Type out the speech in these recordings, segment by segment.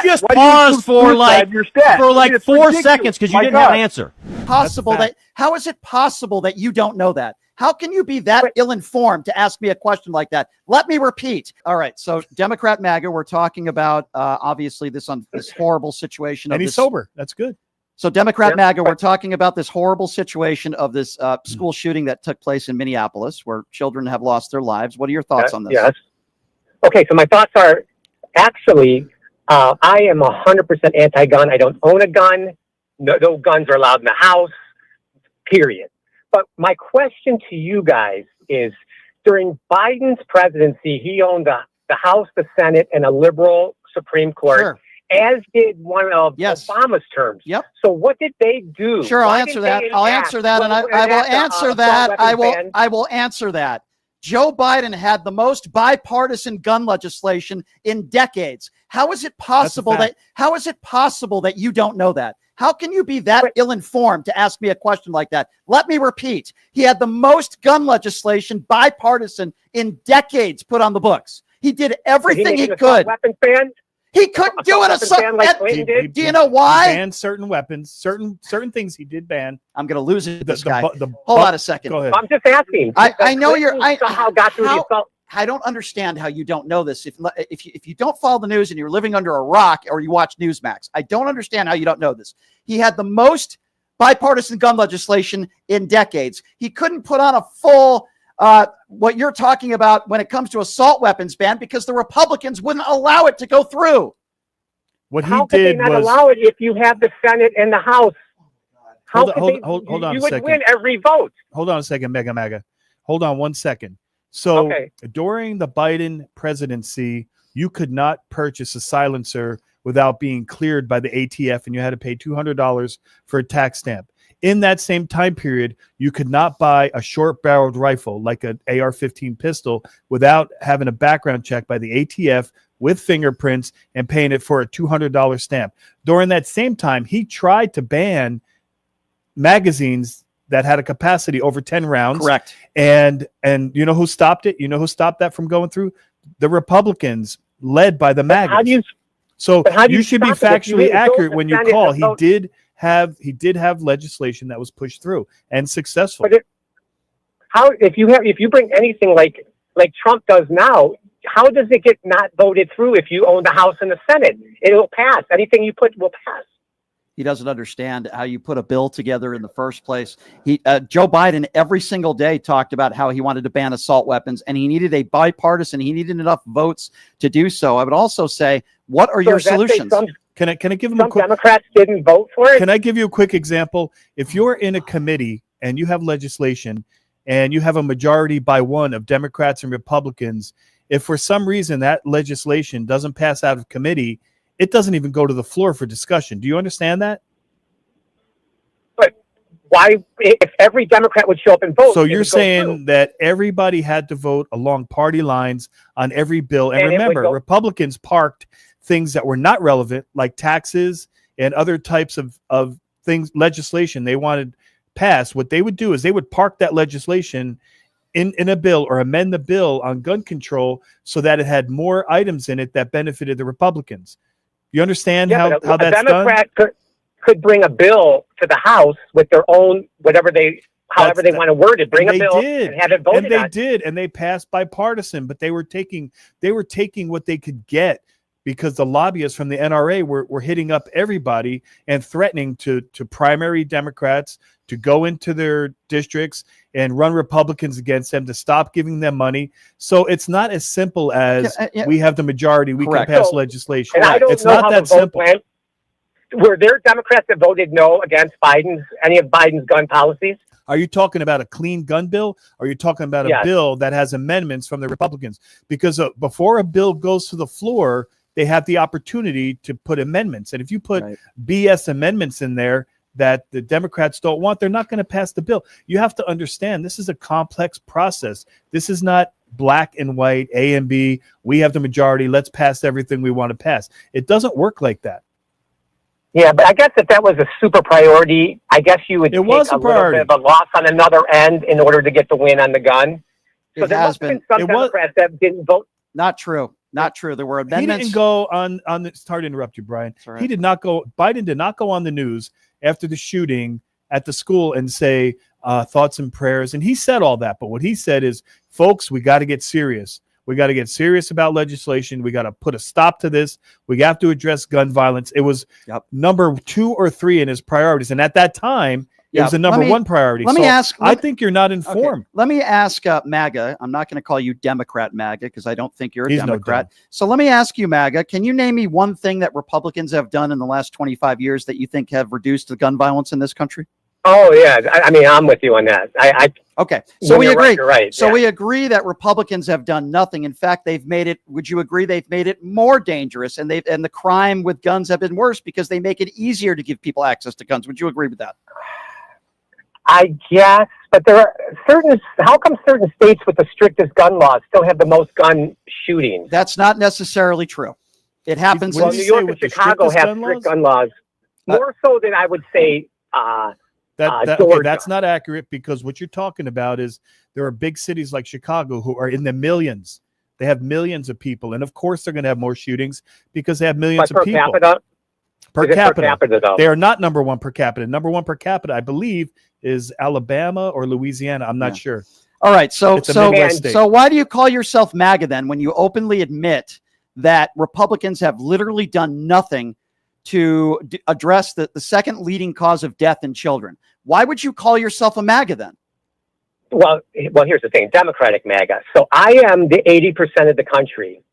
just paused for like it's 4 ridiculous. seconds because you My didn't have God. an answer. How is it possible that you don't know that? How can you be that ill-informed to ask me a question like that? Let me repeat. All right. So Democrat MAGA, we're talking about obviously this horrible situation. And he's sober. That's good. So Democrat MAGA, we're talking about this horrible situation of this school shooting that took place in Minneapolis where children have lost their lives. What are your thoughts on this? Yes. Okay. So my thoughts are actually, I am 100% anti-gun. I don't own a gun. No guns are allowed in the house, period. But my question to you guys is, during Biden's presidency, he owned the House, the Senate, and a liberal Supreme Court, as did one of Obama's terms. Yep. So what did they do? Sure, I'll answer that. I'll answer that, and I will answer that. I will answer that. Joe Biden had the most bipartisan gun legislation in decades. How is it possible that you don't know that? How can you be that ill-informed to ask me a question like that? Let me repeat. He had the most gun legislation, bipartisan, in decades put on the books. He did everything he could. Weapons ban? He couldn't do it. Do you know why? He banned certain weapons, certain things he did ban. I'm going to lose it. This guy. Hold on a second. Go ahead. I'm just asking. I know somehow got through the assault. I don't understand how you don't know this. If you don't follow the news and you're living under a rock or you watch Newsmax, I don't understand how you don't know this. He had the most bipartisan gun legislation in decades. He couldn't put on a full what you're talking about when it comes to assault weapons ban because the Republicans wouldn't allow it to go through. What he How did could they not allow it if you have the Senate and the House? Hold on you a would second. win every vote. Hold on a second, MAGA. Hold on 1 second. So during the Biden presidency, you could not purchase a silencer without being cleared by the ATF, and you had to pay $200 for a tax stamp. In that same time period, you could not buy a short-barreled rifle like an AR-15 pistol without having a background check by the ATF with fingerprints and paying it for a $200 stamp. During that same time, he tried to ban magazines that had a capacity over 10 rounds. Correct. And you know who stopped it? You know who stopped that from going through? The Republicans, led by the MAGA. So you should be factually accurate when you call. He did have legislation that was pushed through and successful. But if you bring anything like Trump does now, how does it get not voted through if you own the House and the Senate? It will pass. Anything you put will pass. He doesn't understand how you put a bill together in the first place. Joe Biden every single day talked about how he wanted to ban assault weapons, and he needed a bipartisan. He needed enough votes to do so. I would also say, what are your solutions? Can I give him some Democrats didn't vote for it? Can I give you a quick example? If you're in a committee and you have legislation and you have a majority by one of Democrats and Republicans, if for some reason that legislation doesn't pass out of committee, it doesn't even go to the floor for discussion. Do you understand that? But why, if every Democrat would show up and vote? So you're saying that everybody had to vote along party lines on every bill. And remember, Republicans parked things that were not relevant, like taxes and other types of things, legislation they wanted passed. What they would do is they would park that legislation in a bill or amend the bill on gun control so that it had more items in it that benefited the Republicans. You understand how that's done? A Democrat could bring a bill to the House with their own, however they want to word it. Bring a bill and have it voted on. And they did, and they passed bipartisan, but they were taking what they could get because the lobbyists from the NRA were hitting up everybody and threatening to primary Democrats to go into their districts and run Republicans against them, to stop giving them money. So it's not as simple as we have the majority, we can pass legislation. And I don't know not that simple. Were there Democrats that voted no against any of Biden's gun policies? Are you talking about a clean gun bill? Or are you talking about a bill that has amendments from the Republicans? Because before a bill goes to the floor, they have the opportunity to put amendments. And if you put BS amendments in there that the Democrats don't want, they're not going to pass the bill. You have to understand, this is a complex process. This is not black and white, A and B. We have the majority. Let's pass everything we want to pass. It doesn't work like that. Yeah, but I guess if that was a super priority, I guess you would take a little bit of a loss on another end in order to get the win on the gun. So there must have been some Democrats that didn't vote. Not true. Not true. There were amendments. He didn't go on the. Sorry to interrupt you, Brian. Right. He did not go. Biden did not go on the news after the shooting at the school and say thoughts and prayers. And he said all that. But what he said is, folks, we got to get serious. We got to get serious about legislation. We got to put a stop to this. We have to address gun violence. It was number 2 or 3 in his priorities. And at that time, it was the number 1 priority. I think you're not informed. Okay. Let me ask MAGA. I'm not going to call you Democrat MAGA because I don't think you're a Democrat. No, so let me ask you, MAGA, can you name me one thing that Republicans have done in the last 25 years that you think have reduced the gun violence in this country? Oh, yeah. I mean, I'm with you on that. Okay. So we agree. Right, so we agree that Republicans have done nothing. In fact, they've made it, would you agree, they've made it more dangerous, and the crime with guns have been worse because they make it easier to give people access to guns. Would you agree with that? I guess, but there are how come certain states with the strictest gun laws still have the most gun shootings? That's not necessarily true. It happens. Well, New York and Chicago have strict gun laws, more so than I would say. Okay, that's not accurate, because what you're talking about is there are big cities like Chicago who are in the millions. They have millions of people, and of course they're going to have more shootings because they have millions of people. Capita? Per capita, they are not number 1 per capita. Number 1 per capita, I believe, is Alabama or Louisiana. I'm not sure. All right, so why do you call yourself MAGA then when you openly admit that Republicans have literally done nothing to address the second leading cause of death in children? Why would you call yourself a MAGA then? Well, here's the thing: Democratic MAGA. So I am the 80% of the country.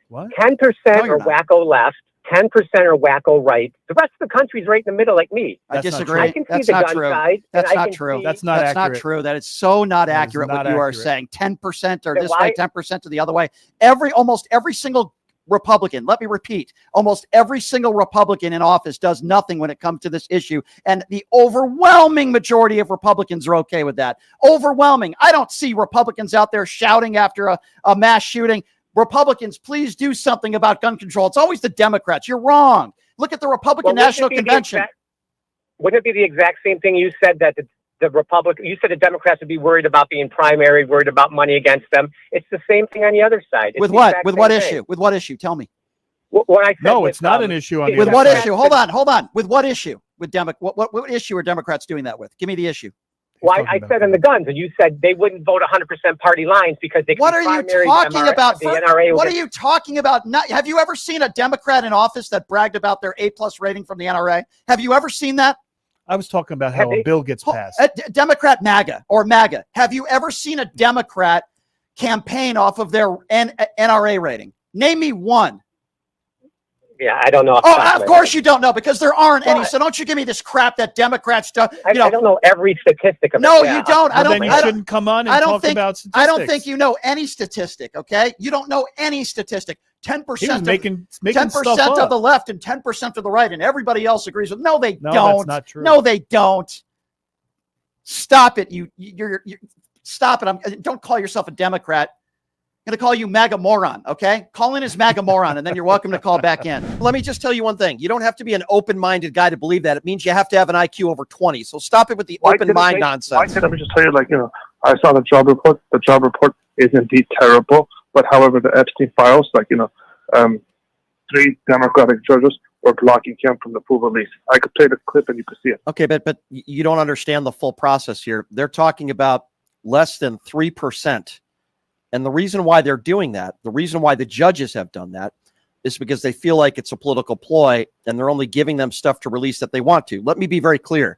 What? 10% are wacko left. 10% are wacko right. The rest of the country's right in the middle, like me. I disagree. I can see That's the not gun true. side. That's not true. That's not accurate. Not true. That is so not accurate what you are saying. 10% or this way, 10% or the other way. Almost every single Republican, let me repeat, almost every single Republican in office does nothing when it comes to this issue. And the overwhelming majority of Republicans are okay with that. Overwhelming. I don't see Republicans out there shouting after a mass shooting, Republicans, please do something about gun control. It's always the Democrats. You're wrong. Look at the Republican National Convention. Wouldn't it be the exact same thing you said, that you said the Democrats would be worried about being primary, worried about money against them? It's the same thing on the other side. With what? With what issue? With what issue? Tell me. What I said no, it's not an issue on the with other what side. issue? Hold on. With what issue? With what issue are Democrats doing that with? Give me the issue. Well, I said on the guns, and you said they wouldn't vote 100% party lines because they. What are you talking about? What are you talking about? Have you ever seen a Democrat in office that bragged about their A+ rating from the NRA? Have you ever seen that? I was talking about how a bill gets passed. Democrat MAGA or MAGA. Have you ever seen a Democrat campaign off of their NRA rating? Name me one. Yeah, I don't know. Of course you don't know, because there aren't any. So don't you give me this crap that Democrats do. I don't know every statistic of it. No, you don't. Then you shouldn't come on and talk about statistics. I don't think you know any statistic. Okay, you don't know any statistic. 10% 10% of the left and 10% of the right, and everybody else agrees with. No, they don't. That's not true. No, they don't. Stop it. You're stop it. Don't call yourself a Democrat. I'm going to call you MAGA moron, okay? Call in as MAGA moron, and then you're welcome to call back in. Let me just tell you one thing. You don't have to be an open-minded guy to believe that. It means you have to have an IQ over 20. So stop it with the open mind nonsense. Let me just tell you, I saw the job report. The job report is indeed terrible. But however, the Epstein files, 3 Democratic judges were blocking him from the full release. I could play the clip and you could see it. Okay, but you don't understand the full process here. They're talking about less than 3%. And the reason why they're doing that, the reason why the judges have done that, is because they feel like it's a political ploy and they're only giving them stuff to release that they want to. Let me be very clear.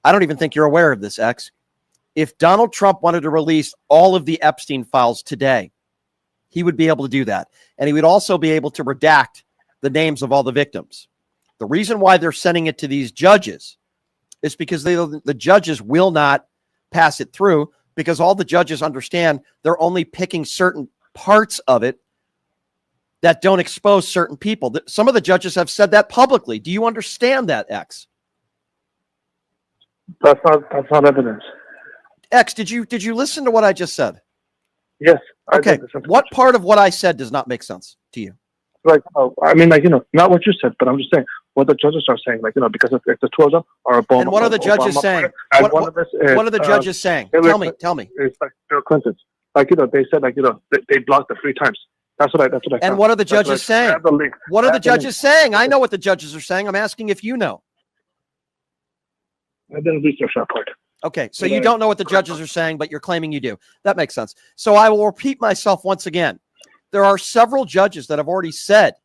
I don't even think you're aware of this, X. If Donald Trump wanted to release all of the Epstein files today, he would be able to do that. And he would also be able to redact the names of all the victims. The reason why they're sending it to these judges is because the judges will not pass it through, because all the judges understand they're only picking certain parts of it that don't expose certain people. Some of the judges have said that publicly. Do you understand that, X? That's not evidence. X, did you listen to what I just said? Yes. Okay. What part of what I said does not make sense to you? Not what you said, but I'm just saying what the judges are saying, because if the 2 of them are Obama. And what are the judges saying? What are the judges saying? Tell me. It's like Bill Clinton. They said, they blocked it 3 times. That's what I And found. what are the That's what judges I saying? have the link. What are I the have the link. judges saying? I know what the judges are saying. I'm asking if you know. I didn't research that part. Okay, so you don't know what the judges are saying, but you're claiming you do. That makes sense. So I will repeat myself once again. There are several judges that have already said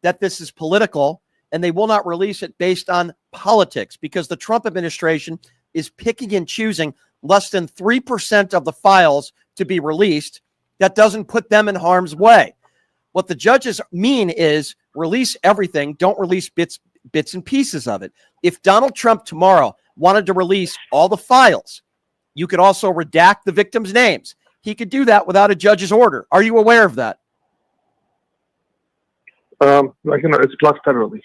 that this is political, and they will not release it based on politics, because the Trump administration is picking and choosing less than 3% of the files to be released. That doesn't put them in harm's way. What the judges mean is release everything, don't release bits and pieces of it. If Donald Trump tomorrow wanted to release all the files, you could also redact the victims' names. He could do that without a judge's order. Are you aware of that? It's blocked federally.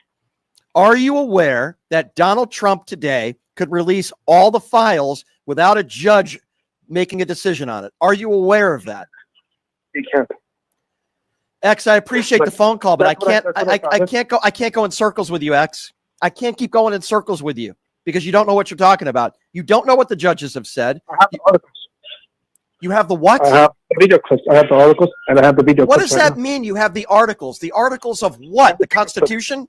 Are you aware that Donald Trump today could release all the files without a judge making a decision on it? Are you aware of that? He can't. X, I appreciate the phone call, but I can't go in circles with you, X. I can't keep going in circles with you because you don't know what you're talking about. You don't know what the judges have said. I have the articles. You have the what? I have the video clips. I have the articles, and I have the video What clips. does that mean? You have the articles. The articles of what? The Constitution?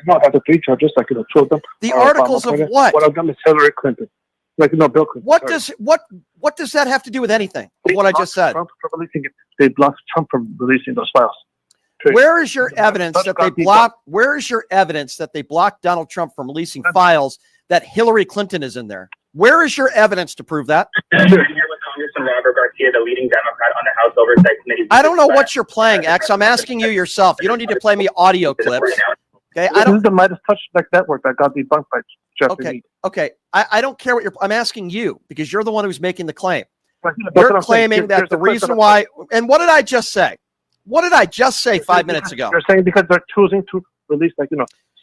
No, I have the three charges. Two of them. The articles of what? One of them is Hillary Clinton. Bill Clinton. What does that have to do with anything? Of what I just said? Trump from releasing it. They blocked Trump from releasing those files. Where is your evidence that they blocked? Where is your evidence that they blocked Donald Trump from releasing files that Hillary Clinton is in there? Where is your evidence to prove that? Congressman Robert Garcia, the leading Democrat on the House Oversight Committee. I don't know what you're playing, X. I'm asking you yourself. You don't need to play me audio clips. Okay, This is the Midas Touch network that got debunked by Jeffrey Mead. Okay. I don't care what I'm asking you because you're the one who's making the claim. That's You're what I'm saying. claiming that Here's the clip reason that I'm why, and what did I just say? What did I just say 5 minutes ago? They're saying because they're choosing to release,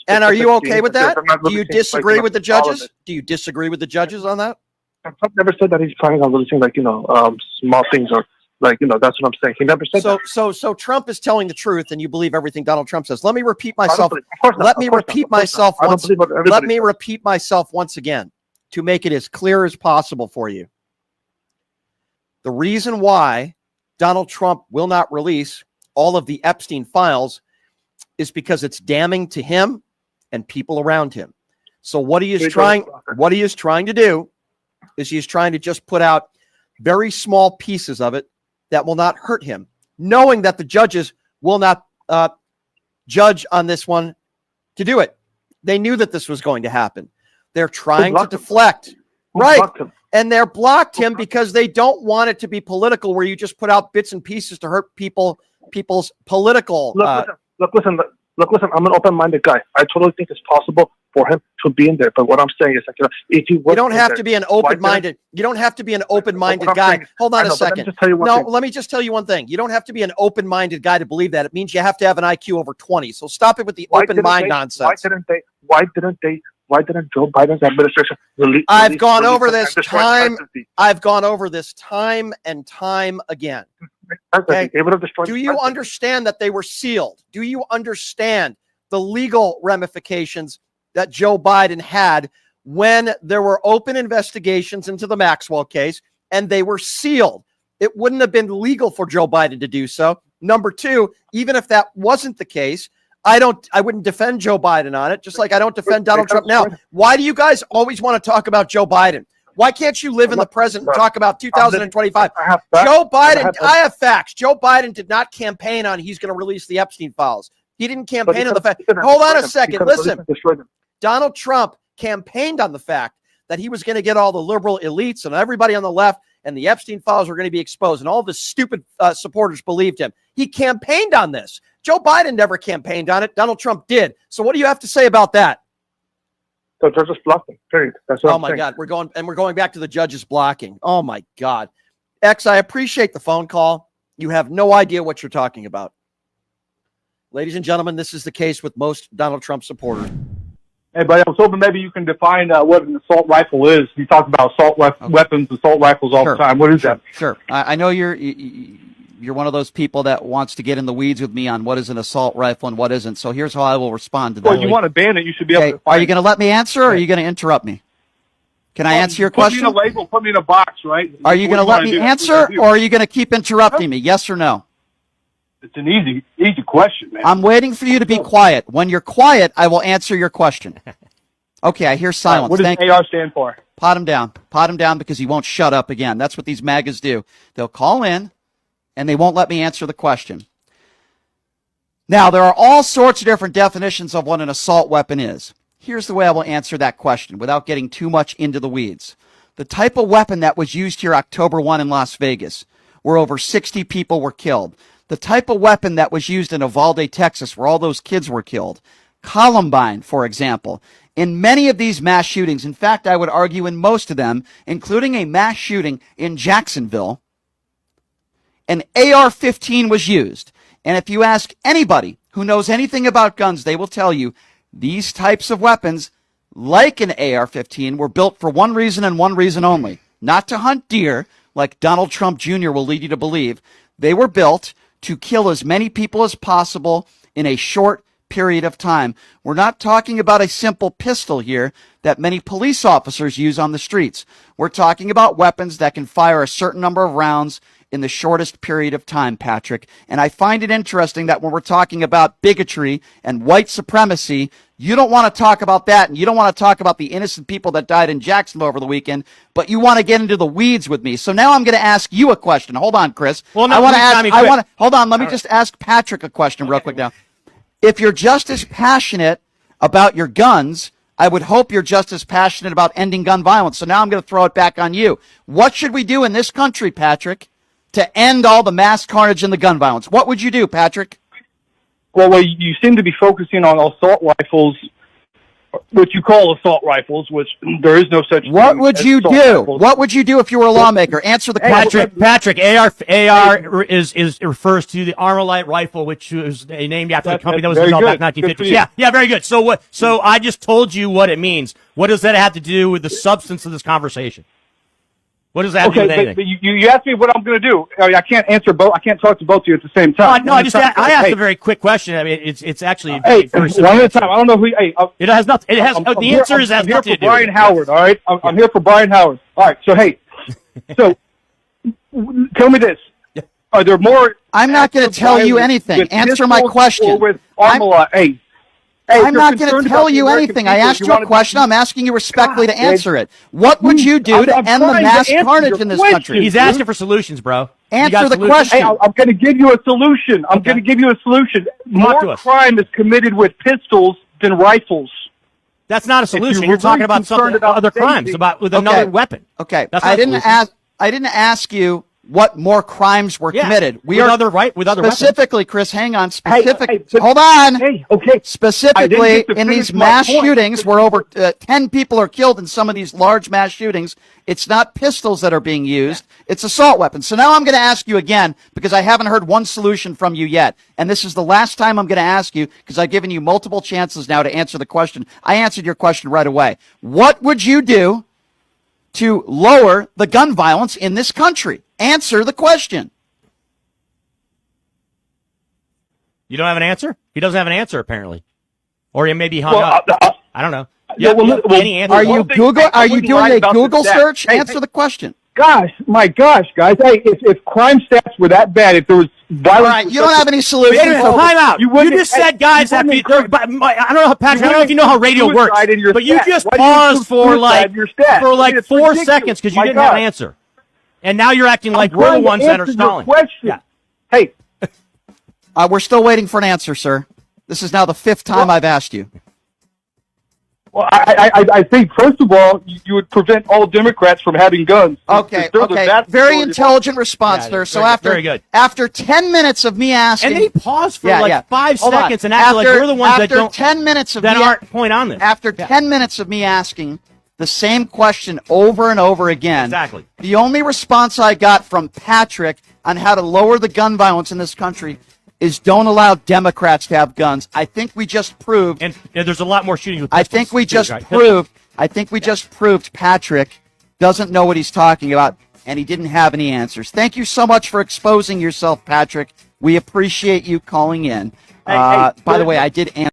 And are you okay with that? they're not Do you releasing, disagree with the all of judges? it. Do you disagree with the judges on that? Trump never said that he's planning on releasing, small things or, that's what I'm saying. He never said that. So Trump is telling the truth, and you believe everything Donald Trump says. Let me repeat myself. Of course not. Let me repeat myself I don't once. believe what everybody Let me says. repeat myself once again to make it as clear as possible for you. The reason why Donald Trump will not release all of the Epstein files is because it's damning to him and people around him. So what he is trying to do is he's trying to just put out very small pieces of it that will not hurt him, knowing that the judges will not judge on this one to do it. They knew that this was going to happen. They're trying to deflect. Right. And they're blocked him because they don't want it to be political where you just put out bits and pieces to hurt people's political. Look, listen, I'm an open-minded guy. I totally think it's possible for him to be in there. But what I'm saying is, if you don't have to be an open-minded. You don't have to be an open-minded guy. Hold on a second. Let me just tell you one thing. You don't have to be an open-minded guy to believe that. It means you have to have an IQ over 20. So stop it with the open mind nonsense. Why didn't Joe Biden's administration release? I've gone over this time. I've gone over this time and time again. Okay. Do you understand that they were sealed? Do you understand the legal ramifications that Joe Biden had when there were open investigations into the Maxwell case and they were sealed? It wouldn't have been legal for Joe Biden to do so. Number two, even if that wasn't the case, I wouldn't defend Joe Biden on it, just like I don't defend Donald Trump now. Why do you guys always want to talk about Joe Biden? Why can't you live in the present and talk about 2025? Joe Biden, I have facts. Joe Biden did not campaign on he's going to release the Epstein files. He didn't campaign on the fact. Hold on a second. Listen, Donald Trump campaigned on the fact that he was going to get all the liberal elites and everybody on the left and the Epstein files were going to be exposed, and all the stupid supporters believed him. He campaigned on this. Joe Biden never campaigned on it. Donald Trump did. So what do you have to say about that? So they're just blocking. Period. That's what I'm saying. God, we're going back to the judges blocking. Oh my God. X, I appreciate the phone call. You have no idea what you're talking about. Ladies and gentlemen, this is the case with most Donald Trump supporters. Hey, buddy, I was hoping maybe you can define what an assault rifle is. You talk about assault weapons, assault rifles all the time. What is that? Sure. I know you're one of those people that wants to get in the weeds with me on what is an assault rifle and what isn't. So here's how I will respond to that. Well, you want to ban it, you should be able to define Are you going to let me answer, or are you going to interrupt me? Can I answer your question? Put me in a label, put me in a box, right? Are you going to let me answer, or are you going to keep interrupting me? Yes or no? It's an easy question, man. I'm waiting for you to be quiet. When you're quiet, I will answer your question. Okay, I hear silence. What does AR stand for? Pot him down. Pot him down because he won't shut up again. That's what these MAGAs do. They'll call in, and they won't let me answer the question. Now, there are all sorts of different definitions of what an assault weapon is. Here's the way I will answer that question without getting too much into the weeds. The type of weapon that was used here October 1 in Las Vegas, where over 60 people were killed. The type of weapon that was used in Uvalde, Texas, where all those kids were killed. Columbine, for example. In many of these mass shootings, in fact, I would argue in most of them, including a mass shooting in Jacksonville, an AR-15 was used. And if you ask anybody who knows anything about guns, they will tell you these types of weapons, like an AR-15, were built for one reason and one reason only. Not to hunt deer, like Donald Trump Jr. will lead you to believe. They were built to kill as many people as possible in a short period of time. We're not talking about a simple pistol here that many police officers use on the streets. We're talking about weapons that can fire a certain number of rounds in the shortest period of time, Patrick. And I find it interesting that when we're talking about bigotry and white supremacy, you don't want to talk about that, and you don't want to talk about the innocent people that died in Jacksonville over the weekend, but you want to get into the weeds with me. So now I'm going to ask you a question. Hold on, Chris. Well, no, hold on. Let me just ask Patrick a question real quick now. If you're just as passionate about your guns, I would hope you're just as passionate about ending gun violence. So now I'm going to throw it back on you. What should we do in this country, Patrick, to end all the mass carnage and the gun violence? What would you do, Patrick? Well, you seem to be focusing on assault rifles, what you call assault rifles, which there is no such What thing would as you assault do? rifles. What would you do if you were a lawmaker? Answer the question. Patrick, AR is refers to the Armalite rifle, which was named after the company that was developed back in 1950s. Yeah, very good. So I just told you what it means. What does that have to do with the substance of this conversation? What does that have to do with anything? But you asked me what I'm going to do. I can't answer both. I can't talk to both of you at the same time. I asked a very quick question. I mean, it's actually very simple. One at a time. I don't know who. It has nothing. It has the answer is has nothing to do. I'm here for Brian Howard. All right, I'm here for Brian Howard. All right. So so tell me this: are there more? I'm not going to tell you anything. Answer my question. With Armalite, I'm not going to tell you anything. I asked you a question. I'm asking you respectfully to answer it. What would you do to end the mass carnage in this country? He's asking for solutions, bro. Answer the question. Hey, I'm going to give you a solution. I'm going to give you a solution. More crime is committed with pistols than rifles. That's not a solution. You're talking about something other crimes, with another weapon. Okay. I didn't ask you what more crimes were committed. With other specifically, weapons. Chris, hang on. Hold on. Okay. Specifically, in these mass shootings where over 10 people are killed in some of these large mass shootings, it's not pistols that are being used. It's assault weapons. So now I'm going to ask you again because I haven't heard one solution from you yet. And this is the last time I'm going to ask you because I've given you multiple chances now to answer the question. I answered your question right away. What would you do to lower the gun violence in this country? Answer the question. You don't have an answer? He doesn't have an answer, apparently. Or he may be hung up. I don't know. Any answer? Are you doing a Google search? Answer the question. Guys. Hey, if crime stats were that bad, if there was violence... All right, you don't have any solutions. Time out. You just said guys have to be... I don't know, Patrick, I don't know if you know how radio works, but you just paused for like 4 seconds because you didn't have an answer. And now you're acting like we're the ones that are stalling. Yeah. Hey. We're still waiting for an answer, sir. This is now the 5th time I've asked you. Well, I think, first of all, you would prevent all Democrats from having guns. Okay. Very intelligent response there. So after 10 minutes of me asking... And they paused for 5 seconds and acted like we're the ones that don't... 10 minutes of that aren't point on this. After 10 minutes of me asking the same question over and over again. Exactly. The only response I got from Patrick on how to lower the gun violence in this country is don't allow Democrats to have guns. I think we just proved. And there's a lot more shooting with pistols. I think we just proved Patrick doesn't know what he's talking about, and he didn't have any answers. Thank you so much for exposing yourself, Patrick. We appreciate you calling in. By the way, I did answer.